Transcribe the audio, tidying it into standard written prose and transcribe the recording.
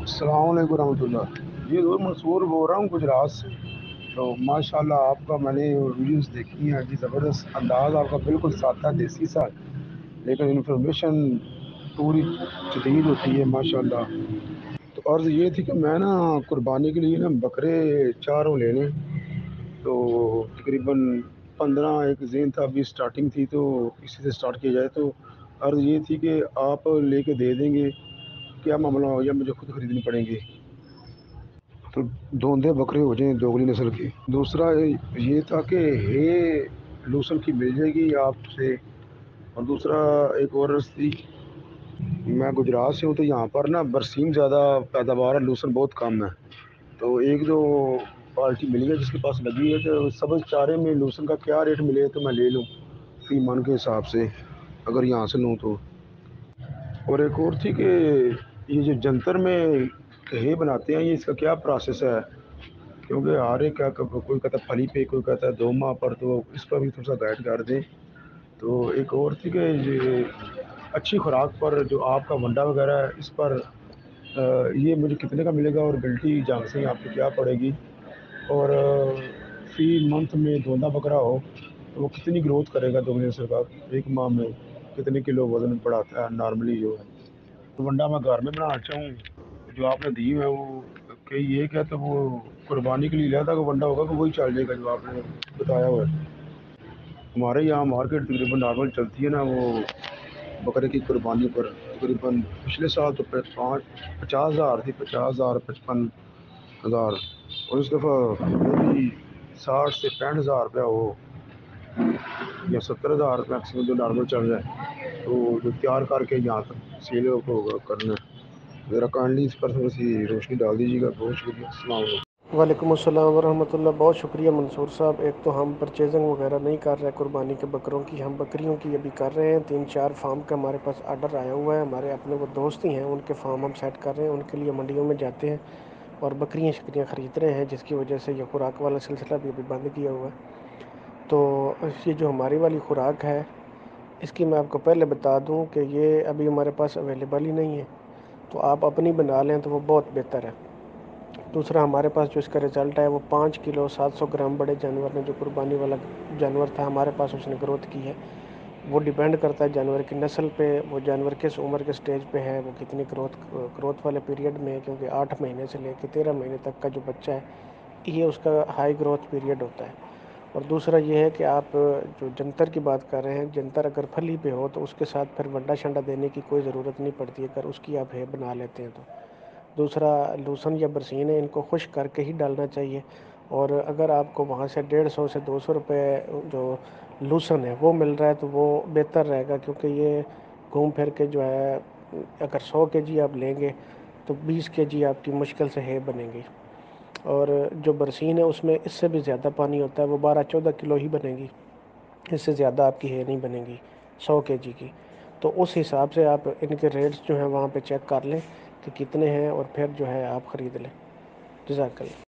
السلام علیکم ورحمۃ اللہ، یہ منصور بول رہا ہوں گجرات سے۔ تو ماشاءاللہ آپ کا میں نے ویڈیوز دیکھی ہیں جی، زبردست انداز آپ کا، بالکل سادہ دیسی سا، لیکن انفارمیشن پوری جدید ہوتی ہے ماشاءاللہ۔ تو عرض یہ تھی کہ میں نا قربانی کے لیے نا بکرے چاروں لینے، تو تقریباً 15 ایک ذہن تھا، ابھی سٹارٹنگ تھی تو اسی سے سٹارٹ کیا جائے۔ تو عرض یہ تھی کہ آپ لے کے دے دیں گے، کیا معاملہ ہو، یا مجھے خود خریدنی پڑیں گی؟ تو دوندے بکرے ہو جائیں دوگلی نسل کے۔ دوسرا یہ تھا کہ ہے لوسن کی مل جائے گی آپ سے؟ اور دوسرا ایک اور عرض تھی، میں گجرات سے ہوں تو یہاں پر نا برسیم زیادہ پیداوار ہے، لوسن بہت کم ہے۔ تو ایک دو پارٹی ملی ہے جس کے پاس لگی ہے، تو سبز چارے میں لوسن کا کیا ریٹ ملے تو میں لے لوں فی من کے حساب سے، اگر یہاں سے لوں تو۔ اور ایک اور تھی کہ یہ جو جنتر میں کہے بناتے ہیں، یہ اس کا کیا پروسیس ہے؟ کیونکہ ہر ایک کا کوئی کہتا ہے پھلی پہ، کوئی کہتا ہے 2 ماہ پر، تو اس پر بھی تھوڑا سا گائیڈ کر دیں۔ تو ایک اور تھی کہ یہ اچھی خوراک پر جو آپ کا ونڈا وغیرہ ہے، اس پر یہ مجھے کتنے کا ملے گا، اور گلٹی جان سے آپ کو کیا پڑے گی؟ اور فی منتھ میں دوندا بکرا ہو تو وہ کتنی گروتھ کرے گا دوگنے نسل کا؟ ایک ماہ میں کتنے کلو وزن بڑھاتا ہے نارملی جو ہے؟ تو ونڈا میں گھر میں بنانا چاہوں، جو آپ نے دی ہے وہ کہ یہ کیا، تو وہ قربانی کے لیے لیا تھا کہ ونڈا ہوگا کہ وہی چل جائے گا جو آپ نے بتایا ہوا ہے؟ ہمارے یہاں مارکیٹ تقریباً نارمل چلتی ہے نا وہ بکرے کی قربانی پر، تقریباً پچھلے سال تو 50,000 تھی، 50,000 55,000، اور اس دفعہ میری 60 سے 65,000 روپیہ ہو، یا 70,000 میکسیمم جو نارمل چل رہا ہے، تو جو تیار کر کے یہاں تک سیل ہوگا کرنا ہے، ذرا کائنڈلی اس پر تھوڑی سی روشنی ڈال دیجیے گا، بہت شکریہ، السلام علیکم۔ وعلیکم السلام ورحمۃ اللہ، بہت شکریہ منصور صاحب۔ ایک تو ہم پرچیزنگ وغیرہ نہیں کر رہے قربانی کے بکروں کی، ہم بکریوں کی ابھی کر رہے ہیں۔ 3-4 فارم کا ہمارے پاس آرڈر آیا ہوا ہے، ہمارے اپنے وہ دوست ہی ہیں، ان کے فارم ہم سیٹ کر رہے ہیں، ان کے لیے منڈیوں میں جاتے ہیں اور بکریاں شکریاں خرید رہے ہیں، جس کی وجہ سے یہ خوراک والا سلسلہ بھی ابھی بند کیا ہوا ہے۔ تو یہ جو ہماری والی خوراک ہے، اس کی میں آپ کو پہلے بتا دوں کہ یہ ابھی ہمارے پاس اویلیبل ہی نہیں ہے، تو آپ اپنی بنا لیں تو وہ بہت بہتر ہے۔ دوسرا ہمارے پاس جو اس کا رزلٹ ہے وہ 5 کلو 700 گرام بڑے جانور نے، جو قربانی والا جانور تھا ہمارے پاس، اس نے گروتھ کی ہے۔ وہ ڈیپینڈ کرتا ہے جانور کی نسل پہ، وہ جانور کس عمر کے سٹیج پہ ہے، وہ کتنی گروتھ والے پیریڈ میں ہے، کیونکہ 8 مہینے سے لے کے 13 مہینے تک کا جو بچہ ہے، یہ اس کا ہائی گروتھ پیریڈ ہوتا ہے۔ اور دوسرا یہ ہے کہ آپ جو جنتر کی بات کر رہے ہیں، جنتر اگر پھلی پہ ہو تو اس کے ساتھ پھر ونڈا شنڈا دینے کی کوئی ضرورت نہیں پڑتی، اگر اس کی آپ ہے بنا لیتے ہیں تو۔ دوسرا لوسن یا برسین ہے، ان کو خشک کر کے ہی ڈالنا چاہیے، اور اگر آپ کو وہاں سے 150 سے 200 روپے جو لوسن ہے وہ مل رہا ہے تو وہ بہتر رہے گا، کیونکہ یہ گھوم پھر کے جو ہے، اگر 100 کے جی آپ لیں گے تو 20 کے جی آپ کی مشکل سے ہے بنے گی، اور جو برسین ہے اس میں اس سے بھی زیادہ پانی ہوتا ہے، وہ 12-14 کلو ہی بنے گی، اس سے زیادہ آپ کی ہے نہیں بنے گی 100 کے جی کی۔ تو اس حساب سے آپ ان کے ریٹس جو ہیں وہاں پہ چیک کر لیں کہ کتنے ہیں، اور پھر جو ہے آپ خرید لیں۔ جزاک اللہ۔